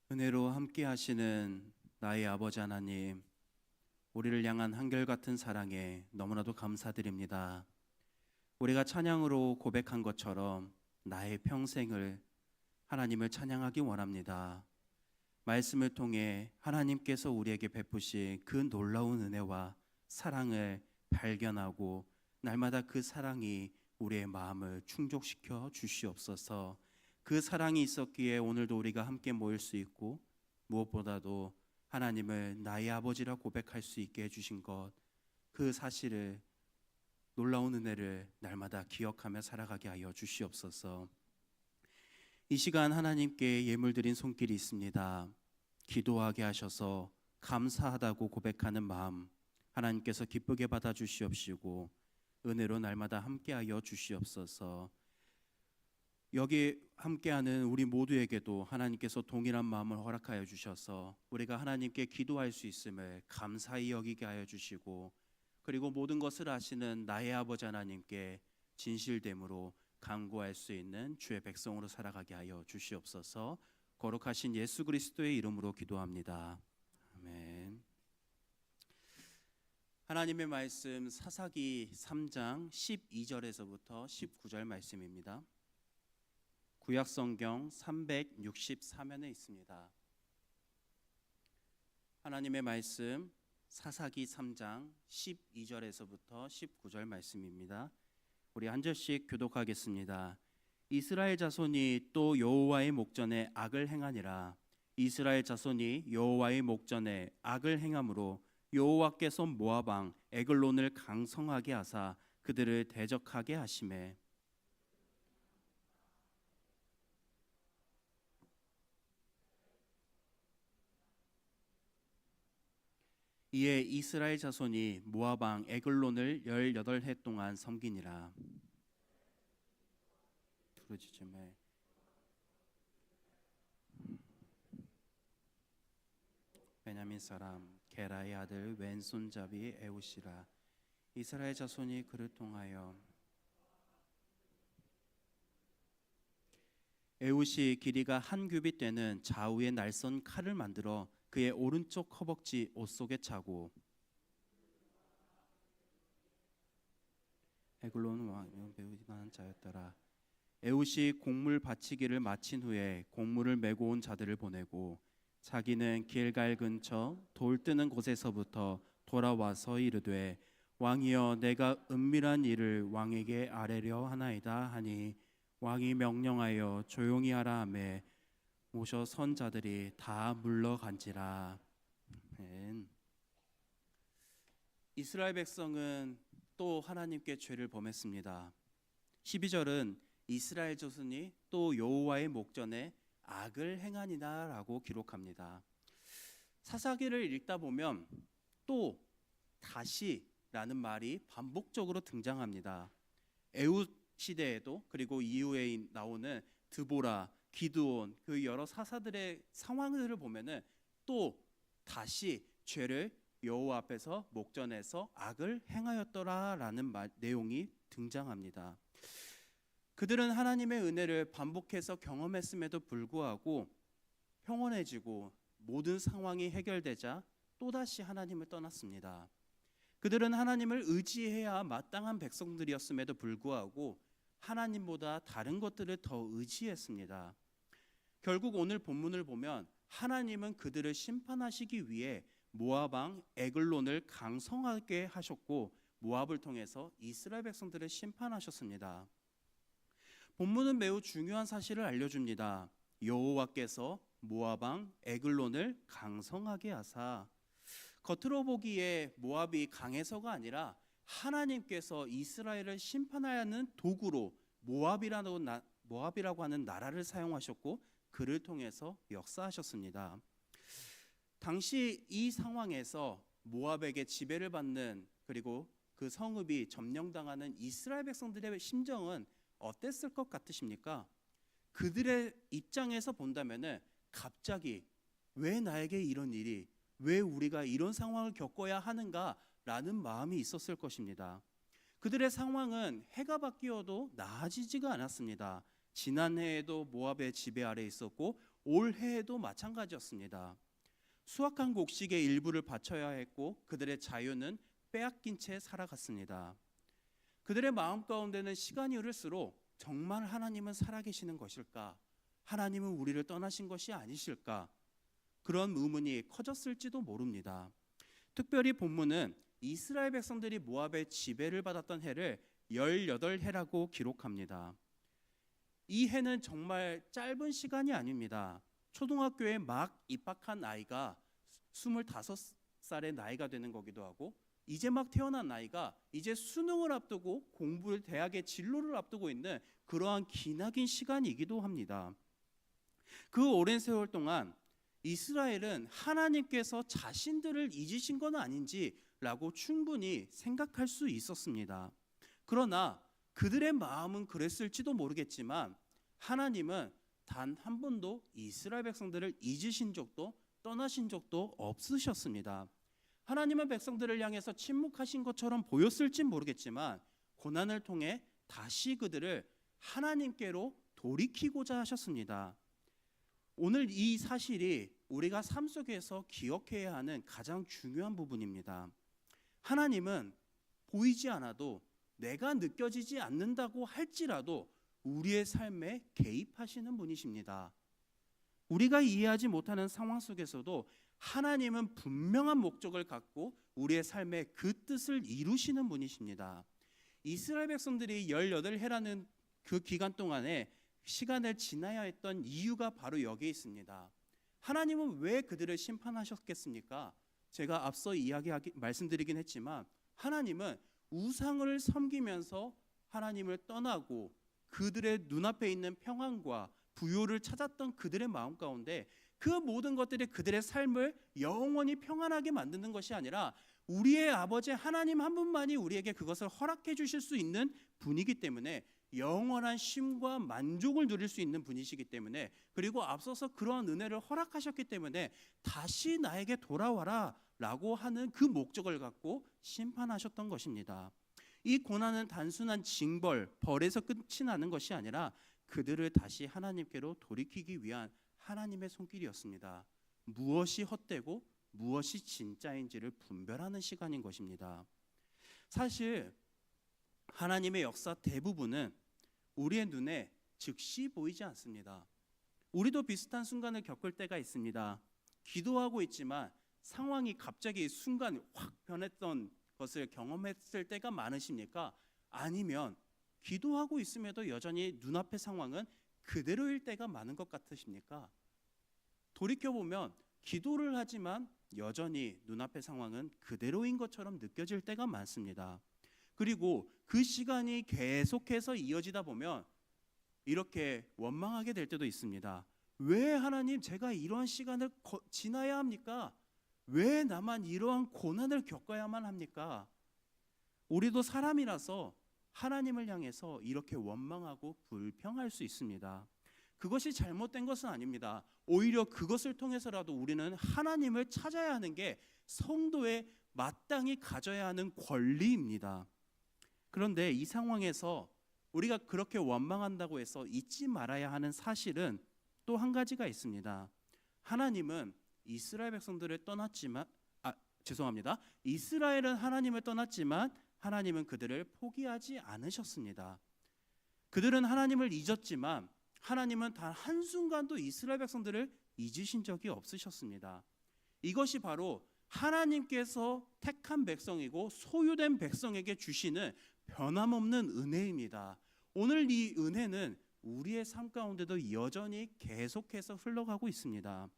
은혜로 함께 하시는 나의 아버지 하나님, 우리를 향한 한결같은 사랑에 너무나도 감사드립니다. 우리가 찬양으로 고백한 것처럼 나의 평생을 하나님을 찬양하기 원합니다. 말씀을 통해 하나님께서 우리에게 베푸신 그 놀라운 은혜와 사랑을 발견하고 날마다 그 사랑이 우리의 마음을 충족시켜 주시옵소서. 그 사랑이 있었기에 오늘도 우리가 함께 모일 수 있고, 무엇보다도 하나님을 나의 아버지라 고백할 수 있게 해주신 것, 그 사실을, 놀라운 은혜를 날마다 기억하며 살아가게 하여 주시옵소서. 이 시간 하나님께 예물 드린 손길이 있습니다. 기도하게 하셔서 감사하다고 고백하는 마음 하나님께서 기쁘게 받아 주시옵시고 은혜로 날마다 함께하여 주시옵소서. 여기 함께하는 우리 모두에게도 하나님께서 동일한 마음을 허락하여 주셔서 우리가 하나님께 기도할 수 있음을 감사히 여기게 하여 주시고, 그리고 모든 것을 아시는 나의 아버지 하나님께 진실됨으로 간구할 수 있는 주의 백성으로 살아가게 하여 주시옵소서. 거룩하신 예수 그리스도의 이름으로 기도합니다. 아멘. 하나님의 말씀 사사기 3장 12절에서부터 19절 말씀입니다. 구약성경 364면에 있습니다. 하나님의 말씀 사사기 3장 12절에서부터 19절 말씀입니다. 우리 한 절씩 교독하겠습니다. 이스라엘 자손이 또 여호와의 목전에 악을 행하니라. 이스라엘 자손이 여호와의 목전에 악을 행함으로 여호와께서 모압 왕 에글론을 강성하게 하사 그들을 대적하게 하시매, 이에 이스라엘 자손이 모압 왕 에글론을 18해 동안 섬기니라. 부르짖음에 베냐민 사람 게라의 아들 왼손잡이 에웃이라. 이스라엘 자손이 그를 통하여 에웃이 길이가 한 규빗 되는 좌우의 날선 칼을 만들어 그의 오른쪽 허벅지 옷 속에 차고, 에글론 왕은 배우지만 자였더라. 에웃이 곡물 바치기를 마친 후에 곡물을 메고 온 자들을 보내고 자기는 길갈 근처 돌 뜨는 곳에서부터 돌아와서 이르되, 왕이여, 내가 은밀한 일을 왕에게 아뢰려 하나이다 하니 왕이 명령하여 조용히 하라 하매 모셔 선 자들이 다 물러간지라. 아멘. 이스라엘 백성은 또 하나님께 죄를 범했습니다. 12절은 이스라엘 자손이 또 여호와의 목전에 악을 행하니라 라고 기록합니다. 사사기를 읽다 보면 또 다시 라는 말이 반복적으로 등장합니다. 에웃 시대에도, 그리고 이후에 나오는 드보라, 기드온, 그 여러 사사들의 상황들을 보면은 또 다시 죄를 여호와 앞에서 목전에서 악을 행하였더라라는 내용이 등장합니다. 그들은 하나님의 은혜를 반복해서 경험했음에도 불구하고 평온해지고 모든 상황이 해결되자 또다시 하나님을 떠났습니다. 그들은 하나님을 의지해야 마땅한 백성들이었음에도 불구하고 하나님보다 다른 것들을 더 의지했습니다. 결국 오늘 본문을 보면 하나님은 그들을 심판하시기 위해 모압 왕 에글론을 강성하게 하셨고 모압을 통해서 이스라엘 백성들을 심판하셨습니다. 본문은 매우 중요한 사실을 알려줍니다. 여호와께서 모압 왕 에글론을 강성하게 하사, 겉으로 보기에 모압이 강해서가 아니라 하나님께서 이스라엘을 심판하는 도구로 모압이라고 하는 나라를 사용하셨고 그를 통해서 역사하셨습니다. 당시 이 상황에서 모압에게 지배를 받는, 그리고 그 성읍이 점령당하는 이스라엘 백성들의 심정은 어땠을 것 같으십니까? 그들의 입장에서 본다면은 갑자기 왜 나에게 이런 일이, 왜 우리가 이런 상황을 겪어야 하는가라는 마음이 있었을 것입니다. 그들의 상황은 해가 바뀌어도 나아지지가 않았습니다. 지난해에도 모압의 지배 아래 있었고 올해에도 마찬가지였습니다. 수확한 곡식의 일부를 바쳐야 했고 그들의 자유는 빼앗긴 채 살아갔습니다. 그들의 마음 가운데는 시간이 흐를수록 정말 하나님은 살아계시는 것일까? 하나님은 우리를 떠나신 것이 아니실까? 그런 의문이 커졌을지도 모릅니다. 특별히 본문은 이스라엘 백성들이 모압의 지배를 받았던 해를 18해라고 기록합니다. 이 해는 정말 짧은 시간이 아닙니다. 초등학교에 막 입학한 아이가 25살의 나이가 되는 거기도 하고 이제 막 태어난 나이가 이제 수능을 앞두고 공부를 대학의 진로를 앞두고 있는 그러한 기나긴 시간이기도 합니다. 그 오랜 세월 동안 이스라엘은 하나님께서 자신들을 잊으신 건 아닌지라고 충분히 생각할 수 있었습니다. 그러나 그들의 마음은 그랬을지도 모르겠지만 하나님은 단 한 번도 이스라엘 백성들을 잊으신 적도 떠나신 적도 없으셨습니다. 하나님은 백성들을 향해서 침묵하신 것처럼 보였을지 모르겠지만 고난을 통해 다시 그들을 하나님께로 돌이키고자 하셨습니다. 오늘 이 사실이 우리가 삶 속에서 기억해야 하는 가장 중요한 부분입니다. 하나님은 보이지 않아도 내가 느껴지지 않는다고 할지라도 우리의 삶에 개입하시는 분이십니다. 우리가 이해하지 못하는 상황 속에서도 하나님은 분명한 목적을 갖고 우리의 삶에 그 뜻을 이루시는 분이십니다. 이스라엘 백성들이 18해라는 그 기간 동안에 시간을 지나야 했던 이유가 바로 여기에 있습니다. 하나님은 왜 그들을 심판하셨겠습니까? 제가 앞서 말씀드리긴 했지만 하나님은 우상을 섬기면서 하나님을 떠나고 그들의 눈앞에 있는 평안과 부요를 찾았던 그들의 마음 가운데 그 모든 것들이 그들의 삶을 영원히 평안하게 만드는 것이 아니라 우리의 아버지 하나님 한 분만이 우리에게 그것을 허락해 주실 수 있는 분이기 때문에 영원한 쉼과 만족을 누릴 수 있는 분이시기 때문에 그리고 앞서서 그러한 은혜를 허락하셨기 때문에 다시 나에게 돌아와라 라고 하는 그 목적을 갖고 심판하셨던 것입니다. 이 고난은 단순한 징벌, 벌에서 끝이 나는 것이 아니라 그들을 다시 하나님께로 돌이키기 위한 하나님의 손길이었습니다. 무엇이 헛되고 무엇이 진짜인지를 분별하는 시간인 것입니다. 사실 하나님의 역사 대부분은 우리의 눈에 즉시 보이지 않습니다. 우리도 비슷한 순간을 겪을 때가 있습니다. 기도하고 있지만 상황이 갑자기 순간 확 변했던 것을 경험했을 때가 많으십니까? 아니면 기도하고 있음에도 여전히 눈앞의 상황은 그대로일 때가 많은 것 같으십니까? 돌이켜보면 기도를 하지만 여전히 눈앞의 상황은 그대로인 것처럼 느껴질 때가 많습니다. 그리고 그 시간이 계속해서 이어지다 보면 이렇게 원망하게 될 때도 있습니다. 왜 하나님 제가 이러한 시간을 지나야 합니까? 왜 나만 이러한 고난을 겪어야만 합니까? 우리도 사람이라서 하나님을 향해서 이렇게 원망하고 불평할 수 있습니다. 그것이 잘못된 것은 아닙니다. 오히려 그것을 통해서라도 우리는 하나님을 찾아야 하는 게 성도의 마땅히 가져야 하는 권리입니다. 그런데 이 상황에서 우리가 그렇게 원망한다고 해서 잊지 말아야 하는 사실은 또 한 가지가 있습니다. 하나님은 이스라엘 백성들을 떠났지만 이스라엘은 하나님을 떠났지만 하나님은 그들을 포기하지 않으셨습니다. 그들은 하나님을 잊었지만 하나님은 단 한순간도 이스라엘 백성들을 잊으신 적이 없으셨습니다. 이것이 바로 하나님께서 택한 백성이고 소유된 백성에게 주시는 변함없는 은혜입니다. 오늘 이 은혜는 우리의 삶 가운데도 여전히 계속해서 흘러가고 있습니다.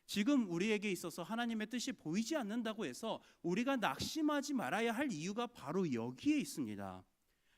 지금 우리에게 있어서 하나님의 뜻이 보이지 않는다고 해서 우리가 낙심하지 말아야 할 이유가 바로 여기에 있습니다.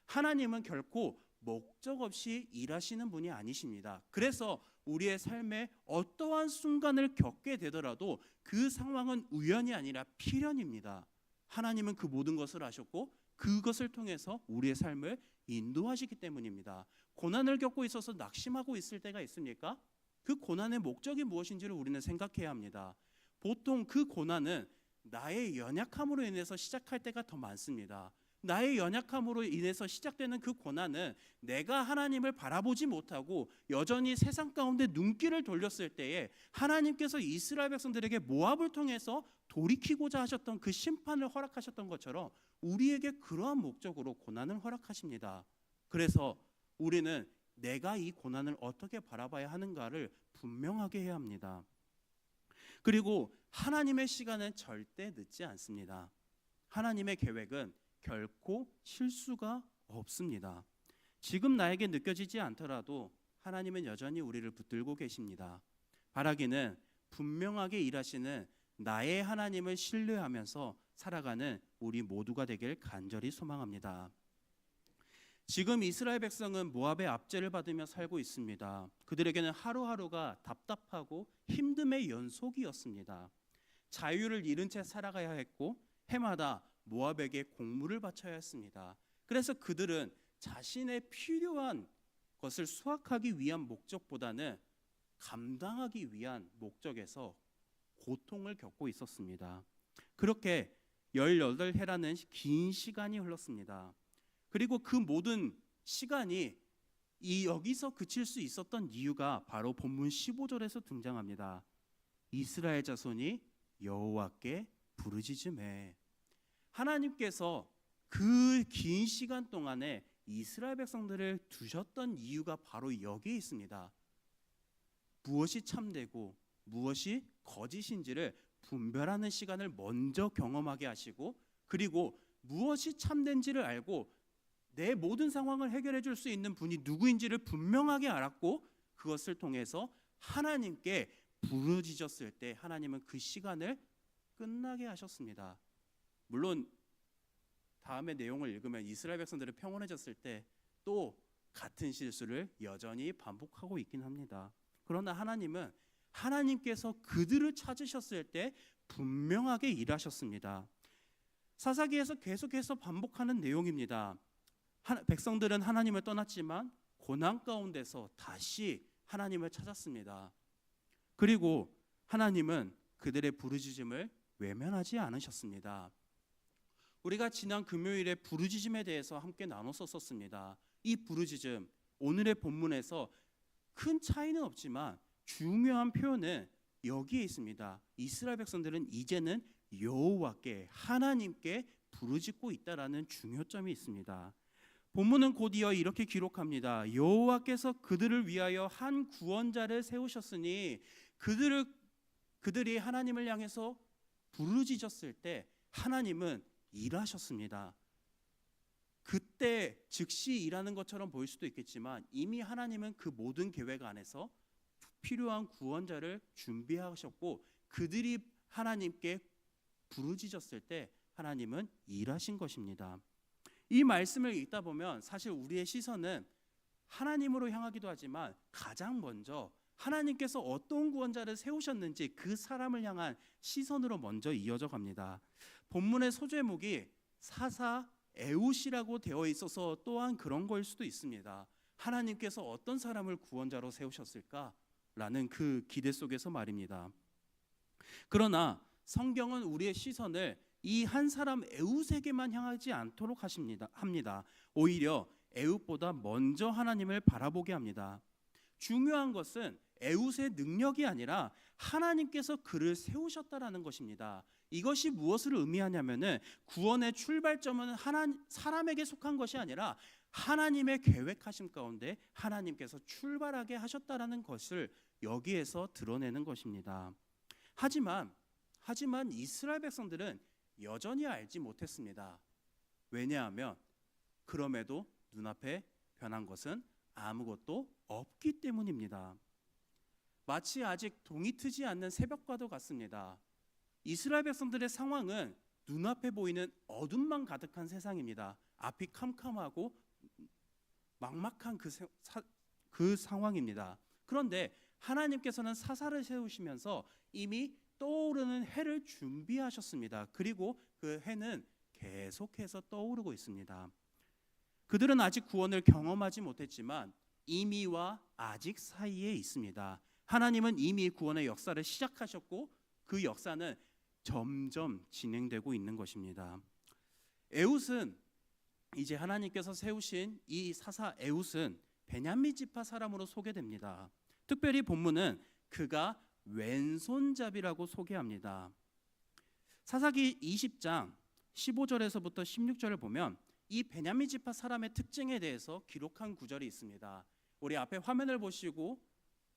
하나님은 결코 목적 없이 일하시는 분이 아니십니다. 그래서 우리의 삶에 어떠한 순간을 겪게 되더라도 그 상황은 우연이 아니라 필연입니다. 하나님은 그 모든 것을 아셨고 그것을 통해서 우리의 삶을 인도하시기 때문입니다. 고난을 겪고 있어서 낙심하고 있을 때가 있습니까? 그 고난의 목적이 무엇인지를 우리는 생각해야 합니다. 보통 그 고난은 나의 연약함으로 인해서 시작할 때가 더 많습니다. 나의 연약함으로 인해서 시작되는 그 고난은 내가 하나님을 바라보지 못하고 여전히 세상 가운데 눈길을 돌렸을 때에 하나님께서 이스라엘 백성들에게 모압을 통해서 돌이키고자 하셨던 그 심판을 허락하셨던 것처럼 우리에게 그러한 목적으로 고난을 허락하십니다. 그래서 우리는 내가 이 고난을 어떻게 바라봐야 하는가를 분명하게 해야 합니다. 그리고 하나님의 시간은 절대 늦지 않습니다. 하나님의 계획은 결코 실수가 없습니다. 지금 나에게 느껴지지 않더라도 하나님은 여전히 우리를 붙들고 계십니다. 바라기는 분명하게 일하시는 나의 하나님을 신뢰하면서 살아가는 우리 모두가 되길 간절히 소망합니다. 지금 이스라엘 백성은 모압의 압제를 받으며 살고 있습니다. 그들에게는 하루하루가 답답하고 힘듦의 연속이었습니다. 자유를 잃은 채 살아가야 했고 해마다 모압에게 공물을 바쳐야 했습니다. 그래서 그들은 자신의 필요한 것을 수확하기 위한 목적보다는 감당하기 위한 목적에서 고통을 겪고 있었습니다. 그렇게 18해라는 긴 시간이 흘렀습니다. 그리고 그 모든 시간이 여기서 그칠 수 있었던 이유가 바로 본문 15절에서 등장합니다. 이스라엘 자손이 여호와께 부르짖음에. 하나님께서 그 긴 시간 동안에 이스라엘 백성들을 두셨던 이유가 바로 여기에 있습니다. 무엇이 참되고 무엇이 거짓인지를 분별하는 시간을 먼저 경험하게 하시고, 그리고 무엇이 참된지를 알고 내 모든 상황을 해결해 줄 수 있는 분이 누구인지를 분명하게 알았고, 그것을 통해서 하나님께 부르짖었을 때 하나님은 그 시간을 끝나게 하셨습니다. 물론 다음의 내용을 읽으면 이스라엘 백성들이 평온해졌을 때 또 같은 실수를 여전히 반복하고 있긴 합니다. 그러나 하나님은 하나님께서 그들을 찾으셨을 때 분명하게 일하셨습니다. 사사기에서 계속해서 반복하는 내용입니다. 백성들은 하나님을 떠났지만 고난 가운데서 다시 하나님을 찾았습니다. 그리고 하나님은 그들의 부르짖음을 외면하지 않으셨습니다. 우리가 지난 금요일에 부르짖음에 대해서 함께 나눴었습니다. 이 부르짖음, 오늘의 본문에서 큰 차이는 없지만 중요한 표현은 여기에 있습니다. 이스라엘 백성들은 이제는 여호와께, 하나님께 부르짖고 있다라는 중요점이 있습니다. 본문은 곧이어 이렇게 기록합니다. 여호와께서 그들을 위하여 한 구원자를 세우셨으니 그들이 하나님을 향해서 부르짖었을 때 하나님은 일하셨습니다. 그때 즉시 일하는 것처럼 보일 수도 있겠지만 이미 하나님은 그 모든 계획 안에서 필요한 구원자를 준비하셨고, 그들이 하나님께 부르짖었을 때 하나님은 일하신 것입니다. 이 말씀을 읽다 보면 사실 우리의 시선은 하나님으로 향하기도 하지만 가장 먼저 하나님께서 어떤 구원자를 세우셨는지 그 사람을 향한 시선으로 먼저 이어져 갑니다. 본문의 소제목이 사사 에웃이라고 되어 있어서 또한 그런 거일 수도 있습니다. 하나님께서 어떤 사람을 구원자로 세우셨을까라는 그 기대 속에서 말입니다. 그러나 성경은 우리의 시선을 이 한 사람 에웃에게만 향하지 않도록 합니다. 오히려 에웃보다 먼저 하나님을 바라보게 합니다. 중요한 것은 에웃의 능력이 아니라 하나님께서 그를 세우셨다라는 것입니다. 이것이 무엇을 의미하냐면은 구원의 출발점은 사람에게 속한 것이 아니라 하나님의 계획하심 가운데 하나님께서 출발하게 하셨다라는 것을 여기에서 드러내는 것입니다. 하지만 이스라엘 백성들은 여전히 알지 못했습니다. 왜냐하면 그럼에도 눈앞에 변한 것은 아무것도 없기 때문입니다. 마치 아직 동이 트지 않는 새벽과도 같습니다. 이스라엘 백성들의 상황은 눈앞에 보이는 어둠만 가득한 세상입니다. 앞이 캄캄하고 막막한 그 상황입니다. 그런데 하나님께서는 사사를 세우시면서 이미 떠오르는 해를 준비하셨습니다. 그리고 그 해는 계속해서 떠오르고 있습니다. 그들은 아직 구원을 경험하지 못했지만 이미와 아직 사이에 있습니다. 하나님은 이미 구원의 역사를 시작하셨고 그 역사는 점점 진행되고 있는 것입니다. 에웃은 이제 하나님께서 세우신 이 사사 에웃은 베냐민 지파 사람으로 소개됩니다. 특별히 본문은 그가 왼손잡이라고 소개합니다. 사사기 20장 15절에서부터 16절을 보면 이 베냐민 지파 사람의 특징에 대해서 기록한 구절이 있습니다. 우리 앞에 화면을 보시고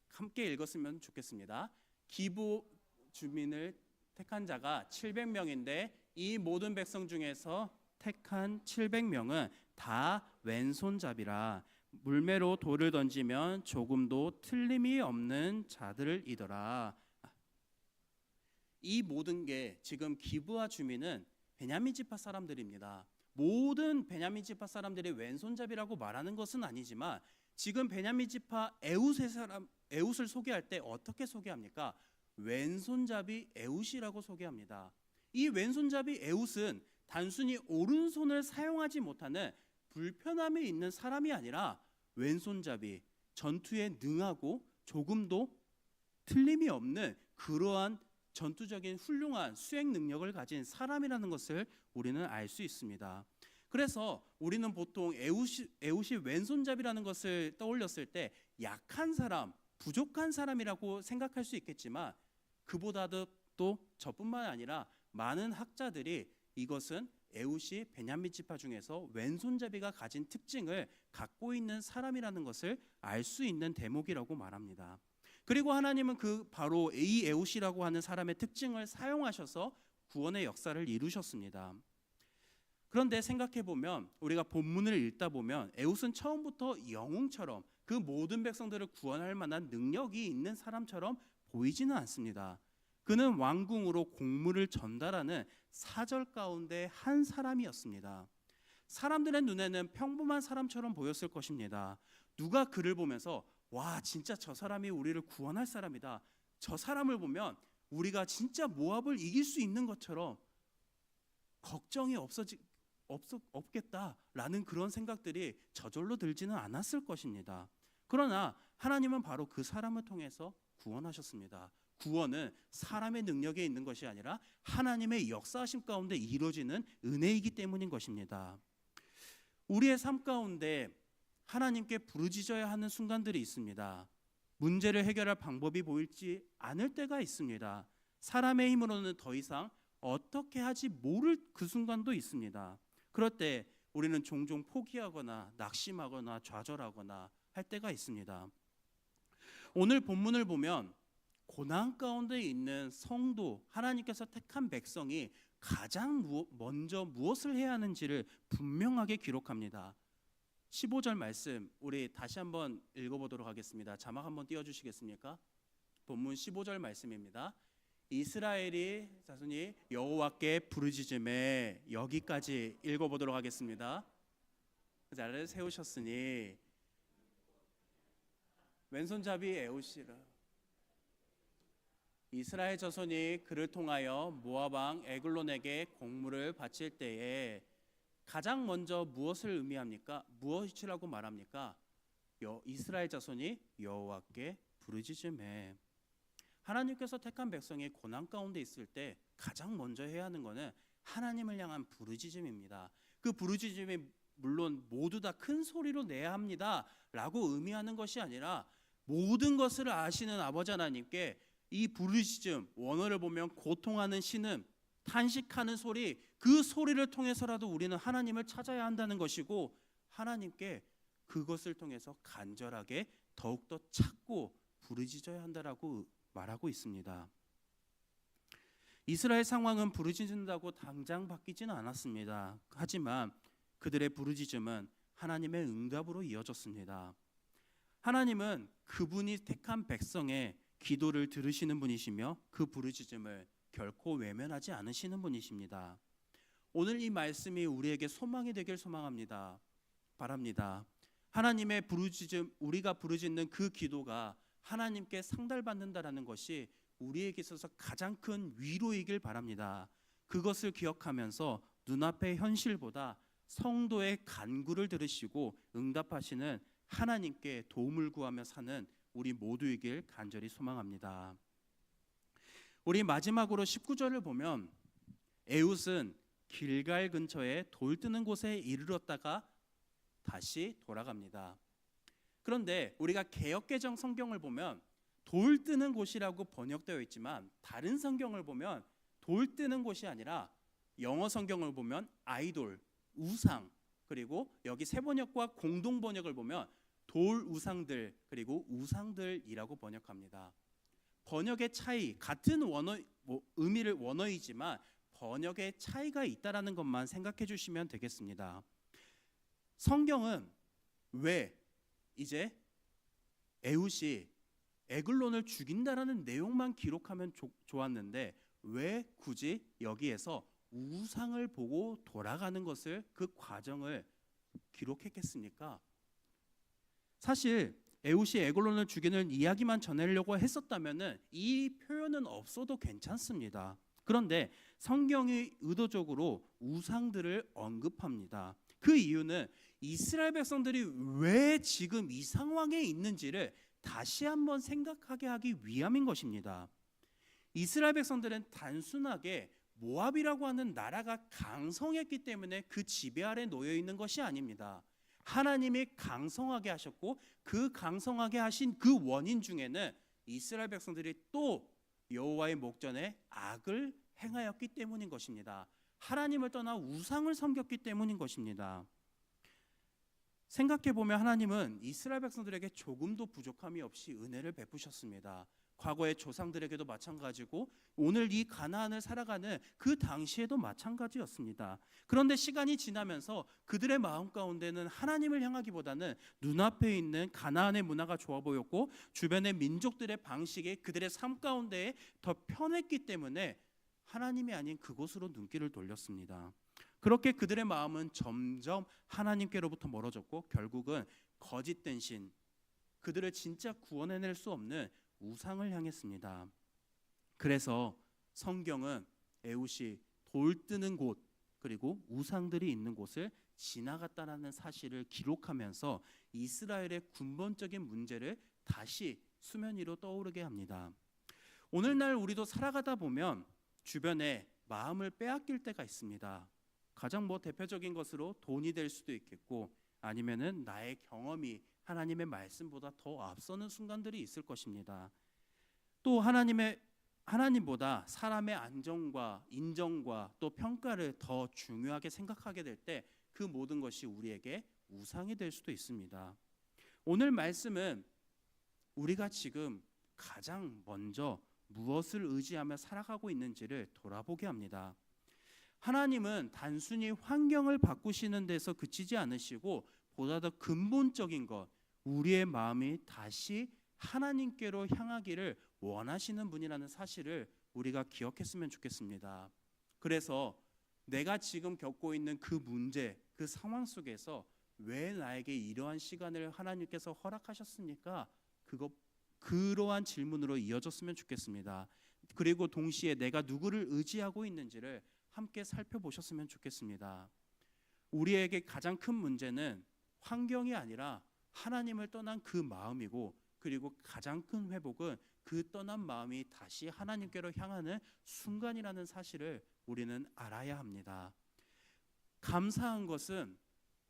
함께 읽었으면 좋겠습니다. 기브 주민을 택한 자가 700명인데 이 모든 백성 중에서 택한 700명은 다 왼손잡이라 물매로 돌을 던지면 조금도 틀림이 없는 자들이더라. 이 모든 게 지금 기브아 주민은 베냐민 지파 사람들입니다. 모든 베냐민 지파 사람들이 왼손잡이라고 말하는 것은 아니지만 지금 베냐민 지파 에웃을 소개할 때 어떻게 소개합니까? 왼손잡이 에웃이라고 소개합니다. 이 왼손잡이 에웃은 단순히 오른손을 사용하지 못하는 불편함이 있는 사람이 아니라 왼손잡이, 전투에 능하고 조금도 틀림이 없는 그러한 전투적인 훌륭한 수행 능력을 가진 사람이라는 것을 우리는 알 수 있습니다. 그래서 우리는 보통 에웃이 왼손잡이라는 것을 떠올렸을 때 약한 사람, 부족한 사람이라고 생각할 수 있겠지만 그보다도 또 저뿐만 아니라 많은 학자들이 이것은 에웃이 베냐민 지파 중에서 왼손잡이가 가진 특징을 갖고 있는 사람이라는 것을 알 수 있는 대목이라고 말합니다. 그리고 하나님은 그 바로 이 에웃이라고 하는 사람의 특징을 사용하셔서 구원의 역사를 이루셨습니다. 그런데 생각해 보면 우리가 본문을 읽다 보면 에웃은 처음부터 영웅처럼 그 모든 백성들을 구원할 만한 능력이 있는 사람처럼 보이지는 않습니다. 그는 왕궁으로 공물을 전달하는 사절 가운데 한 사람이었습니다. 사람들의 눈에는 평범한 사람처럼 보였을 것입니다. 누가 그를 보면서 와, 진짜 저 사람이 우리를 구원할 사람이다. 저 사람을 보면 우리가 진짜 모압을 이길 수 있는 것처럼 걱정이 없겠다라는 그런 생각들이 저절로 들지는 않았을 것입니다. 그러나 하나님은 바로 그 사람을 통해서 구원하셨습니다. 구원은 사람의 능력에 있는 것이 아니라 하나님의 역사하심 가운데 이루어지는 은혜이기 때문인 것입니다. 우리의 삶 가운데 하나님께 부르짖어야 하는 순간들이 있습니다. 문제를 해결할 방법이 보이지 않을 때가 있습니다. 사람의 힘으로는 더 이상 어떻게 하지 모를 그 순간도 있습니다. 그럴 때 우리는 종종 포기하거나 낙심하거나 좌절하거나 할 때가 있습니다. 오늘 본문을 보면 고난 가운데 있는 성도, 하나님께서 택한 백성이 가장 먼저 무엇을 해야 하는지를 분명하게 기록합니다. 15절 말씀 우리 다시 한번 읽어보도록 하겠습니다. 자막 한번 띄워주시겠습니까? 본문 15절 말씀입니다. 이스라엘이 자손이 여호와께 부르짖음에, 여기까지 읽어보도록 하겠습니다. 자를 세우셨으니 왼손잡이 에웃이라. 이스라엘 자손이 그를 통하여 모압 왕 에글론에게 공물을 바칠 때에 가장 먼저 무엇을 의미합니까? 무엇이라고 말합니까? 이스라엘 자손이 여호와께 부르짖음에. 하나님께서 택한 백성이 고난 가운데 있을 때 가장 먼저 해야 하는 것은 하나님을 향한 부르짖음입니다. 그 부르짖음이 물론 모두 다 큰 소리로 내야 합니다 라고 의미하는 것이 아니라 모든 것을 아시는 아버지 하나님께 이 부르짖음, 원어를 보면 고통하는 신음, 탄식하는 소리, 그 소리를 통해서라도 우리는 하나님을 찾아야 한다는 것이고 하나님께 그것을 통해서 간절하게 더욱더 찾고 부르짖어야 한다라고 말하고 있습니다. 이스라엘 상황은 부르짖는다고 당장 바뀌지는 않았습니다. 하지만 그들의 부르짖음은 하나님의 응답으로 이어졌습니다. 하나님은 그분이 택한 백성의 기도를 들으시는 분이시며 그 부르짖음을 결코 외면하지 않으시는 분이십니다. 오늘 이 말씀이 우리에게 소망이 되길 소망합니다. 바랍니다. 하나님의 부르짖음, 우리가 부르짖는 그 기도가 하나님께 상달받는다라는 것이 우리에게 있어서 가장 큰 위로이길 바랍니다. 그것을 기억하면서 눈앞의 현실보다 성도의 간구를 들으시고 응답하시는 하나님께 도움을 구하며 사는 우리 모두이길 간절히 소망합니다. 우리 마지막으로 19절을 보면 에웃은 길갈 근처에 돌 뜨는 곳에 이르렀다가 다시 돌아갑니다. 그런데 우리가 개역개정 성경을 보면 돌 뜨는 곳이라고 번역되어 있지만 다른 성경을 보면 돌 뜨는 곳이 아니라 영어 성경을 보면 아이돌, 우상, 그리고 여기 세 번역과 공동 번역을 보면 돌 우상들 그리고 우상들이라고 번역합니다. 번역의 차이, 같은 의미를 원어이지만 번역의 차이가 있다라는 것만 생각해 주시면 되겠습니다. 성경은 왜 이제 에훗이 에글론을 죽인다라는 내용만 기록하면 좋았는데 왜 굳이 여기에서 우상을 보고 돌아가는 것을 그 과정을 기록했겠습니까? 사실 에훗이 에글론을 죽이는 이야기만 전하려고 했었다면은 이 표현은 없어도 괜찮습니다. 그런데 성경이 의도적으로 우상들을 언급합니다. 그 이유는 이스라엘 백성들이 왜 지금 이 상황에 있는지를 다시 한번 생각하게 하기 위함인 것입니다. 이스라엘 백성들은 단순하게 모압이라고 하는 나라가 강성했기 때문에 그 지배 아래 놓여 있는 것이 아닙니다. 하나님이 강성하게 하셨고 그 강성하게 하신 그 원인 중에는 이스라엘 백성들이 또 여호와의 목전에 악을 행하였기 때문인 것입니다. 하나님을 떠나 우상을 섬겼기 때문인 것입니다. 생각해보면 하나님은 이스라엘 백성들에게 조금도 부족함이 없이 은혜를 베푸셨습니다. 과거의 조상들에게도 마찬가지고 오늘 이 가나안을 살아가는 그 당시에도 마찬가지였습니다. 그런데 시간이 지나면서 그들의 마음 가운데는 하나님을 향하기보다는 눈앞에 있는 가나안의 문화가 좋아 보였고 주변의 민족들의 방식이 그들의 삶 가운데에 더 편했기 때문에 하나님이 아닌 그곳으로 눈길을 돌렸습니다. 그렇게 그들의 마음은 점점 하나님께로부터 멀어졌고 결국은 거짓된 신, 그들을 진짜 구원해낼 수 없는 우상을 향했습니다. 그래서 성경은 에훗이 돌 뜨는 곳 그리고 우상들이 있는 곳을 지나갔다라는 사실을 기록하면서 이스라엘의 근본적인 문제를 다시 수면 위로 떠오르게 합니다. 오늘날 우리도 살아가다 보면 주변에 마음을 빼앗길 때가 있습니다. 가장 대표적인 것으로 돈이 될 수도 있겠고 아니면은 나의 경험이 하나님의 말씀보다 더 앞서는 순간들이 있을 것입니다. 또 하나님보다 사람의 안정과 인정과 또 평가를 더 중요하게 생각하게 될 때 그 모든 것이 우리에게 우상이 될 수도 있습니다. 오늘 말씀은 우리가 지금 가장 먼저 무엇을 의지하며 살아가고 있는지를 돌아보게 합니다. 하나님은 단순히 환경을 바꾸시는 데서 그치지 않으시고 보다 더 근본적인 것, 우리의 마음이 다시 하나님께로 향하기를 원하시는 분이라는 사실을 우리가 기억했으면 좋겠습니다. 그래서 내가 지금 겪고 있는 그 문제, 그 상황 속에서 왜 나에게 이러한 시간을 하나님께서 허락하셨습니까? 그러한 질문으로 이어졌으면 좋겠습니다. 그리고 동시에 내가 누구를 의지하고 있는지를 함께 살펴보셨으면 좋겠습니다. 우리에게 가장 큰 문제는 환경이 아니라 하나님을 떠난 그 마음이고 그리고 가장 큰 회복은 그 떠난 마음이 다시 하나님께로 향하는 순간이라는 사실을 우리는 알아야 합니다. 감사한 것은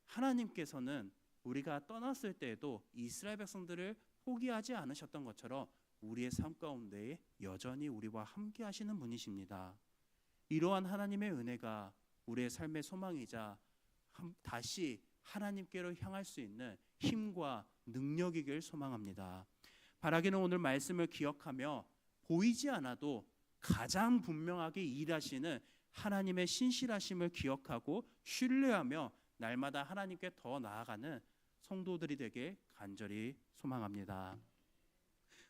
하나님께서는 우리가 떠났을 때에도 이스라엘 백성들을 포기하지 않으셨던 것처럼 우리의 삶 가운데에 여전히 우리와 함께 하시는 분이십니다. 이러한 하나님의 은혜가 우리의 삶의 소망이자 다시 하나님께로 향할 수 있는 힘과 능력이길 소망합니다. 바라기는 오늘 말씀을 기억하며 보이지 않아도 가장 분명하게 일하시는 하나님의 신실하심을 기억하고 신뢰하며 날마다 하나님께 더 나아가는 성도들이 되길 간절히 소망합니다.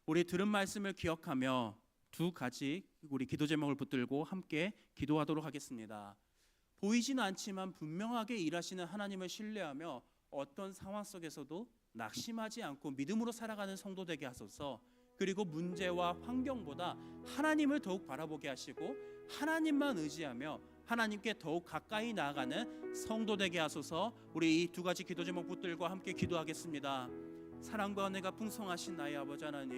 우리 들은 말씀을 기억하며 두 가지 우리 기도 제목을 붙들고 함께 기도하도록 하겠습니다. 보이지는 않지만 분명하게 일하시는 하나님을 신뢰하며 어떤 상황 속에서도 낙심하지 않고 믿음으로 살아가는 성도 되게 하소서. 그리고 문제와 환경보다 하나님을 더욱 바라보게 하시고 하나님만 의지하며 하나님께 더욱 가까이 나아가는 성도 되게 하소서. 우리 이 두 가지 기도 제목 붙들고 함께 기도하겠습니다. 사랑과 은혜가 풍성하신 나의 아버지 하나님,